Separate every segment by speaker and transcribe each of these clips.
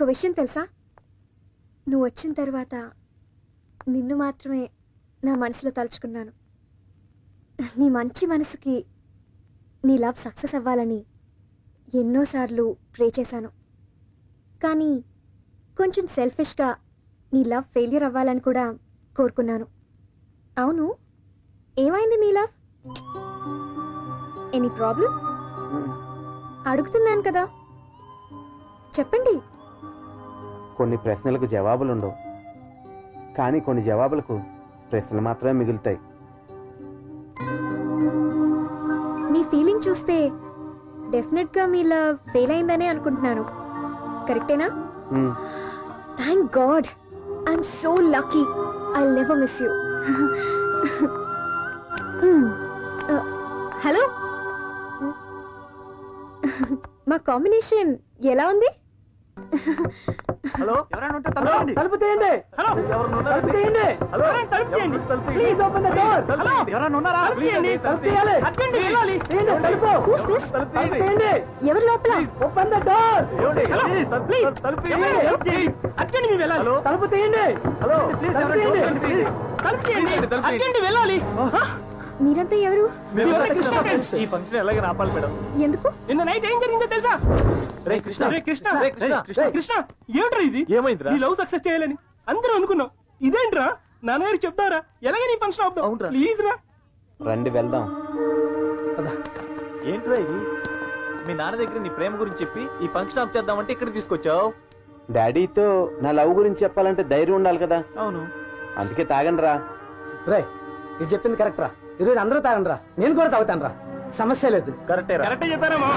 Speaker 1: విషయం తెలుసా? నువ్వు వచ్చిన తర్వాత నిన్ను మాత్రమే నా మనసులో తలుచుకున్నాను. నీ మంచి మనసుకి నీ లవ్ సక్సెస్ అవ్వాలని ఎన్నోసార్లు ప్రే చేశాను. కానీ కొంచెం సెల్ఫిష్గా నీ లవ్ ఫెయిల్యూర్ అవ్వాలని కూడా కోరుకున్నాను. అవును, ఏమైంది మీ లవ్? Any problem? అడుగుతున్నాను కదా, చెప్పండి.
Speaker 2: కొన్ని ప్రశ్నలకు జవాబులుండవు, కానీ కొన్ని జవాబులకు ప్రశ్నలు మాత్రమే మిగులుతాయి.
Speaker 1: మీ ఫీలింగ్ చూస్తే డెఫినెట్గా మీ లవ్ ఫెయిల్ అయిందనే అనుకుంటున్నాను. కరెక్టేనా? Thank God, I'm so lucky. I'll never miss you. Hello, మా కాంబినేషన్ ఎలా ఉంది?
Speaker 3: హలో, ఎవరైనా ఉంటే తలుపు తీయండి. హలో, తలుపు తీయండి. హలో, తలుపు తీయండి. Please open the door. Hello, ఎవరైనా ఉన్నారా? తీయండి, తలుపు తీయాలి. అర్జెంట్ వెళ్ళాలి. తీయండి తలుపు.
Speaker 1: Who's this?
Speaker 3: తలుపు తీయండి.
Speaker 1: ఎవరు లోపల?
Speaker 3: Open the door. ప్లీజ్ తలుపు తీయండి. అర్జెంట్ మీరు వెళ్ళాలి. తలుపు తీయండి. హలో, ప్లీజ్ తలుపు తీయండి. తలుపు తీయండి. అర్జెంట్ వెళ్ళాలి.
Speaker 1: మీరంతా ఎవరు?
Speaker 3: ఈ ఫంక్షన్ ఎలాగే ఆపాలి మేడం.
Speaker 1: ఎందుకు?
Speaker 3: నిన్న నైట్ ఏం జరిగిందో తెలుసా? కృష్ణ, ఏమిట్రా ఇది? ఏమైందిరా? నీ లవ్ సక్సెస్ చేయాలని అందరూ అనుకున్నాం. ఇదేంట్రా? నాన్నగారికి చెప్తారా? ఎలాగే నీ ఫంక్షన్ ఆపుతాం. ప్లీజ్ రా,
Speaker 2: రండి వెళ్దాం.
Speaker 4: ఏంట్రా ఇది? మీ నాన్న దగ్గర నీ ప్రేమ గురించి చెప్పి ఈ ఫంక్షన్ ఆఫ్ చేద్దామంటే ఇక్కడ తీసుకొచ్చావు.
Speaker 2: డాడీతో నా లవ్ గురించి చెప్పాలంటే ధైర్యం ఉండాలి కదా.
Speaker 4: అవును,
Speaker 2: అందుకే తాగండి రా.
Speaker 5: రే, ఇది చెప్పింది కరెక్ట్ రా. ఈరోజు అందరూ తాగండి రా, నేను కూడా తాగుతాను రా, సమస్య లేదు.
Speaker 4: కరెక్టే
Speaker 3: చెప్పారమ్మా.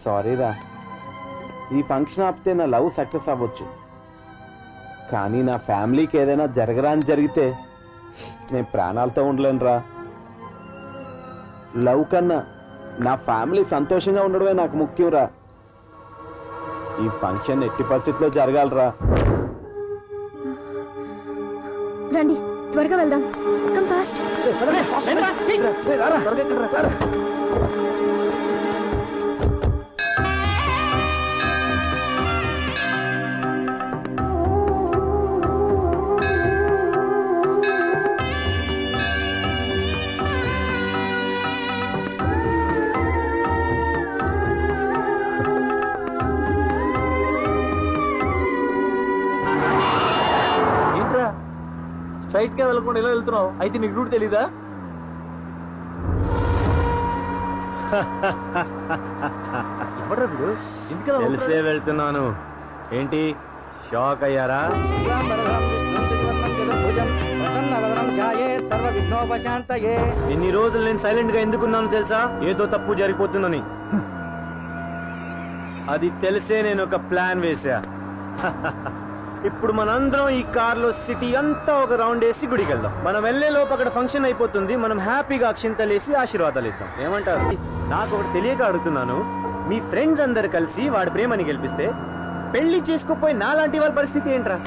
Speaker 2: సారీ రా, ఈ ఫంక్షన్ ఆపితే నా లవ్ సక్సెస్ అవ్వచ్చు, కానీ నా ఫ్యామిలీకి ఏదైనా జరగరాని జరిగితే నేను ప్రాణాలతో ఉండలేను రా. లవ్ కన్నా నా ఫ్యామిలీ సంతోషంగా ఉండడమే నాకు ముఖ్యం రా. ఈ ఫంక్షన్ ఎట్టి పరిస్థితిలో జరగాలరా.
Speaker 1: రండి, త్వరగా వెళ్దాం. Come fast.
Speaker 4: స్ట్రైట్ గా వెళ్ళకుండా ఎలా వెళ్తున్నావు? అయితే నీకు రూట్ తెలీదా?
Speaker 2: తెలిసే వెళ్తున్నాను. ఏంటి షాక్ అయ్యారా? ఇన్ని రోజులు నేను సైలెంట్ గా ఎందుకున్నాను తెలుసా? ఏదో తప్పు జరిగిపోతుందని. అది తెలిసే నేను ఒక ప్లాన్ వేసా. ఇప్పుడు మనందరం ఈ కార్ లో సిటీ అంతా ఒక రౌండ్ వేసి గుడికి వెళ్దాం. మనం వెళ్లే లోపు అక్కడ ఫంక్షన్ అయిపోతుంది. మనం హ్యాపీగా అక్షింతలేసి ఆశీర్వాదాలు ఇద్దాం. ఏమంటారు? నాకు ఒకటి తెలియక అడుగుతున్నాను, మీ ఫ్రెండ్స్ అందరు కలిసి వాడి ప్రేమని గెలిపిస్తే పెళ్లి చేసుకోపోయి నాలాంటి వాళ్ళ పరిస్థితి ఏంట్రా?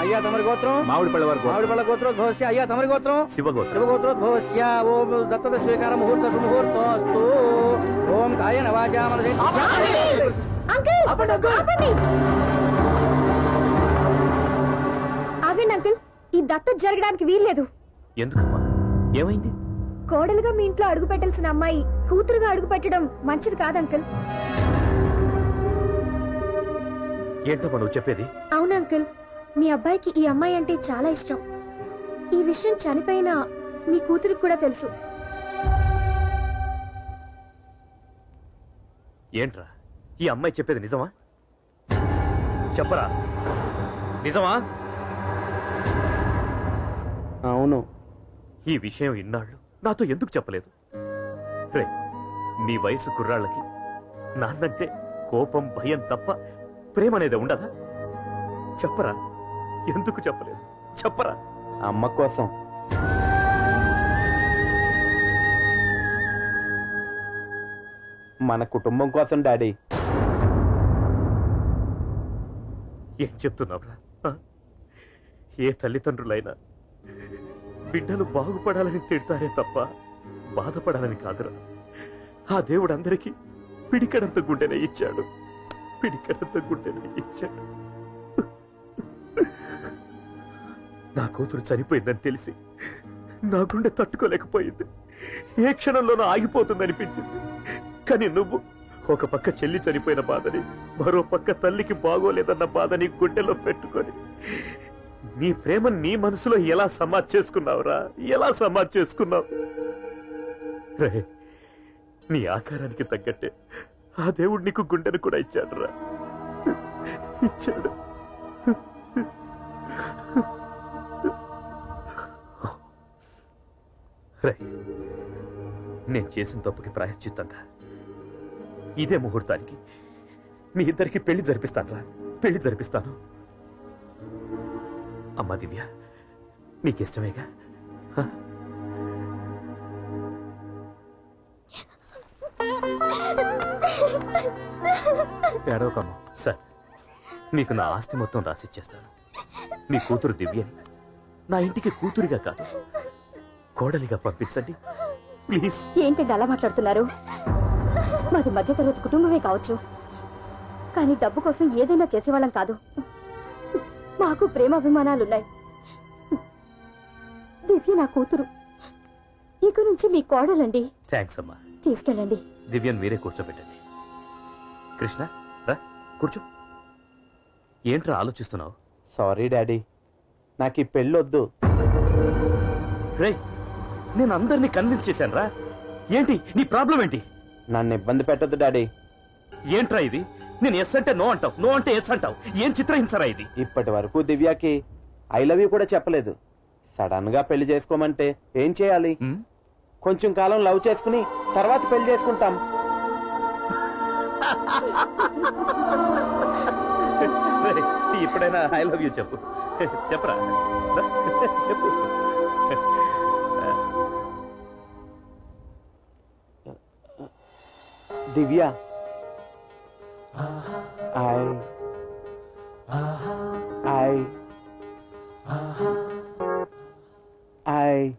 Speaker 5: అయ్యా తమరి గోత్రం?
Speaker 2: మామిడిపళ్ళ వారి
Speaker 5: మామిడిపళ్ళ గోత్రం ఘోష్య. అయ్యా తమరి గోత్రం? శివగోత్రం ఘోష్య. ఓం దత్తత స్వీకార ముహూర్త సుముహూర్తోస్తు. ఓం కాయేన వాచా మనసేన.
Speaker 1: ఆగండి అంకుల్, ఈ దత్తత జరగడానికి వీల్లేదు.
Speaker 4: ఎందుకమ్మా? ఏమైంది?
Speaker 1: కోడలుగా మీ ఇంట్లో అడుగు పెట్టాల్సిన అమ్మాయి కూతురుగా అడుగు పెట్టడం మంచిది కాదు అంకుల్.
Speaker 4: ఏంటో నువ్వు చెప్పేది?
Speaker 1: అవును అంకుల్, మీ అబ్బాయికి ఈ అమ్మాయి అంటే చాలా ఇష్టం. ఈ విషయం చనిపోయిన మీ కూతురికి కూడా తెలుసు.
Speaker 4: ఏంట్రా ఈ అమ్మాయి చెప్పేది నిజమా? చెప్పరా, నిజమా?
Speaker 2: అవును.
Speaker 4: ఈ విషయం ఇన్నాళ్ళు నాతో ఎందుకు చెప్పలేదు? రే, నీ వయసు కుర్రాళ్ళకి నాన్నంటే కోపం, భయం తప్ప ప్రేమ అనేది ఉండదా? చెప్పరా, ఎందుకు చెప్పలేదు? చెప్పరా.
Speaker 2: అమ్మ కోసం.
Speaker 5: మన కుటుంబం కోసం డాడీ.
Speaker 4: ఏం చెప్తున్నావురా? ఏ తల్లిదండ్రులైనా బిడ్డలు బాగుపడాలని తిడతారే తప్ప బాధపడాలని కాదురా. ఆ దేవుడు అందరికీ పిడికడంత గుండెనే ఇచ్చాడు, పిడికడంత గుండెనే ఇచ్చాడు. నా కూతురు చనిపోయిందని తెలిసి నా గుండె తట్టుకోలేకపోయింది. ఏ క్షణంలోనూ ఆగిపోతుందనిపించింది. కానీ నువ్వు ఒక పక్క చెల్లి చనిపోయిన బాధని, మరో పక్క తల్లికి బాగోలేదన్న బాధని గుండెలో పెట్టుకొని నీ ప్రేమ నీ మనసులో ఎలా సమాధి చేసుకున్నావురా? ఎలా సమాధి చేసుకున్నావు? రే, నీ ఆకారానికి తగ్గట్టే ఆ దేవుడు నీకు గుండెను కూడా ఇచ్చాడు రా, ఇచ్చాడు. రే, నేను చేసిన తప్పుకి ప్రాయశ్చిత్తంగా ఇదే ముహూర్తానికి మీ ఇద్దరికి పెళ్లి జరిపిస్తాను రా, పెళ్లి జరిపిస్తాను. అమ్మా దివ్య, నీకిష్టమేగా?
Speaker 5: ఏడవకమ్మా.
Speaker 4: సార్, మీకు నా ఆస్తి మొత్తం రాసిచ్చేస్తాను. మీ కూతురు దివ్యని నా ఇంటికి కూతురిగా కాదు, కోడలిగా పంపించండి ప్లీజ్.
Speaker 1: ఏంటంటే అలా మాట్లాడుతున్నారు? మాది మధ్యతరగతి కుటుంబమే కావచ్చు, కానీ డబ్బు కోసం ఏదైనా చేసేవాళ్ళం కాదు. మాకు ప్రేమాభిమానాలున్నాయి. దివ్య నా కూతురు, ఇక నుంచి మీ కోడలండి.
Speaker 4: థ్యాంక్స్ అమ్మా.
Speaker 1: తీసుకెళ్ళండి.
Speaker 4: దివ్యను మీరే కూర్చోబెట్టండి. కృష్ణ, రా కూర్చో. ఏంట్రా ఆలోచిస్తున్నావు?
Speaker 5: సారీ డాడీ, నాకు ఈ పెళ్ళొద్దు.
Speaker 4: రే, నేను అందరినీ కన్విన్స్ చేశాను రా. ఏంటి నీ ప్రాబ్లం? ఏంటి?
Speaker 5: నన్ను ఇబ్బంది పెట్టొద్దు డాడీ.
Speaker 4: ఏంట్రా ఇది? నేను ఎస్ అంటే నో అంటావు, నో అంటే ఎస్ అంటావు. ఏం చిత్రహింసరా ఇది?
Speaker 5: ఇప్పటి వరకు దివ్యకి ఐ లవ్ యూ కూడా చెప్పలేదు. సడన్ గా పెళ్లి చేసుకోమంటే ఏం చేయాలి? కొంచెం కాలం లవ్ చేసుకుని తర్వాత పెళ్లి చేసుకుంటాం.
Speaker 4: రేయ్, ఇప్పుడైనా ఐ లవ్ యూ చెప్పు. చెప్పరా, చెప్పు.
Speaker 5: దివ్య, ఐ